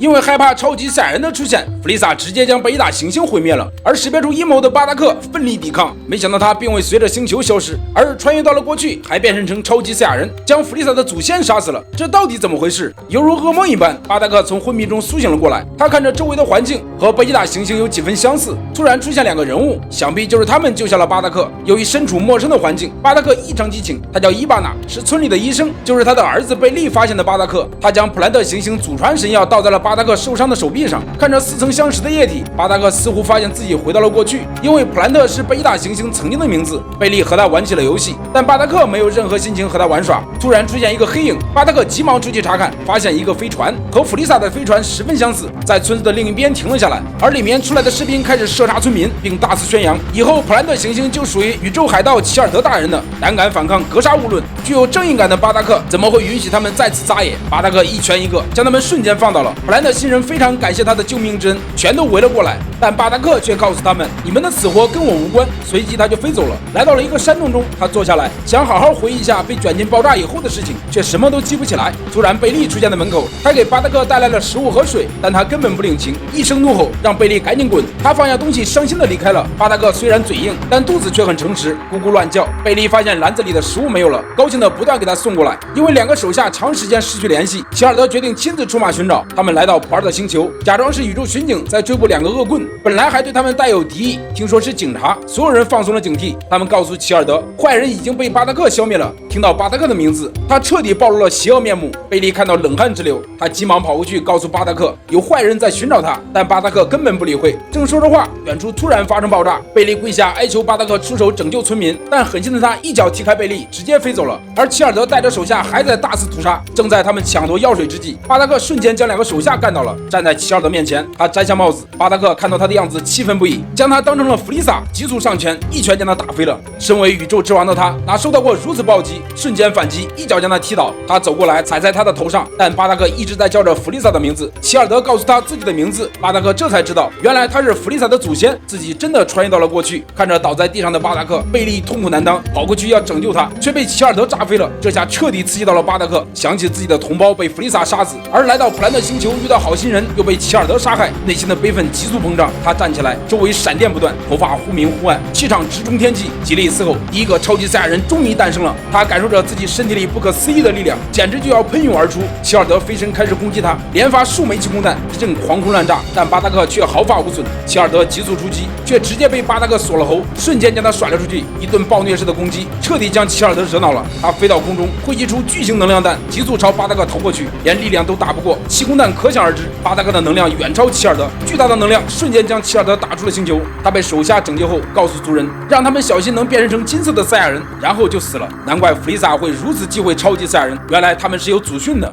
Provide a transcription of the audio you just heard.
因为害怕超级赛亚人的出现，弗利萨直接将贝塔行星毁灭了。而识别出阴谋的巴达克奋力抵抗，没想到他并未随着星球消失，而穿越到了过去，还变身成超级赛亚人，将弗利萨的祖先杀死了。这到底怎么回事？犹如噩梦一般，巴达克从昏迷中苏醒了过来。他看着周围的环境和贝塔行星有几分相似，突然出现两个人物，想必就是他们救下了巴达克。由于身处陌生的环境，巴达克异常激情。他叫伊巴纳，是村里的医生，就是他的儿子贝利发现的巴达克。他将普兰特行星祖传神药倒在了巴达克受伤的手臂上，看着似曾相识的液体，巴达克似乎发现自己回到了过去，因为普兰特是贝塔行星曾经的名字。贝利和他玩起了游戏，但巴达克没有任何心情和他玩耍。突然出现一个黑影，巴达克急忙出去查看，发现一个飞船和弗利萨的飞船十分相似，在村子的另一边停了下来，而里面出来的士兵开始射杀村民，并大肆宣扬以后普兰特行星就属于宇宙海盗齐尔德大人的，胆敢反抗格杀勿论。具有正义感的巴达克怎么会允许他们再次撒野？巴达克一拳一个将他们瞬间放倒了。普兰特新人非常感谢他的救命之恩，全都围了过来，但巴达克却告诉他们，你们的死活跟我无关。随即他就飞走了，来到了一个山洞中，他坐下来想好好回忆一下被卷进爆炸以后的事情，却什么都记不起来。突然贝利出现在门口，他给巴达克带来了食物和水，但他根本不领情，一声怒吼让贝利赶紧滚。他放下东西伤心的离开了。巴达克虽然嘴硬，但肚子却很诚实，咕咕乱叫。贝利发现篮子里的食物没有了，高兴的不断给他送过来。因为两个手下长时间失去联系，齐尔德决定亲自出马寻找。他们来到普尔特星球，假装是宇宙巡警在追捕两个恶棍，本来还对他们带有敌意，听说是警察，所有人放松了警惕。他们告诉齐尔德，坏人已经被巴达克消灭了。听到巴达克的名字，他彻底暴露了邪恶面目。贝利看到冷汗直流，他急忙跑过去告诉巴达克，有坏人在寻找他，但巴达克根本不理会。正说着话，远处突然发生爆炸，贝利跪下哀求巴达克出手拯救村民，但狠心的他一脚踢开贝利，直接飞走了。而齐尔德带着手下还在大肆屠杀。正在他们抢夺药水之际，巴达克瞬间将两个手下干倒了，站在齐尔德面前，他摘下帽子。巴达克看到他的样子气愤不已，将他当成了弗利萨，急速上前一拳将他打飞了。身为宇宙之王的他哪受到过如此暴击，瞬间反击，一脚将他踢倒。他走过来踩在他的头上，但巴达克一直在叫着弗利萨的名字。齐尔德告诉他自己的名字，巴达克这才知道原来他是弗利萨的祖先，自己真的穿越到了过去。看着倒在地上的巴达克，贝利痛苦难当，跑过去要拯救他，却被齐尔德炸飞了。这下彻底刺激到了巴达克，想起自己的同胞被弗利萨杀死，而来到普兰特星球遇到好心人又被齐尔德杀害，内心的悲愤急速膨胀。他站起来，周围闪电不断，头发忽明忽暗，气场直冲天际。极力嘶吼，第一个超级赛亚人终于诞生了。他感受着自己身体里不可思议的力量，简直就要喷涌而出。齐尔德飞身开始攻击他，连发数枚气功弹，一阵狂轰乱炸，但巴达克却毫发无损。齐尔德急速出击，却直接被巴达克锁了喉，瞬间将他甩了出去。一顿暴虐式的攻击彻底将齐尔德惹恼了，他飞到空中，汇集出巨型能量弹，急速朝巴达克投过去，连力量都打不过，气功弹可想而知。巴达克的能量远超齐尔德，巨大的能量瞬间将齐尔德打出了星球。他被手下拯救后，告诉族人让他们小心能变身成金色的赛亚人，然后就死了。难怪弗利萨会如此忌讳超级赛亚人，原来他们是有祖训的。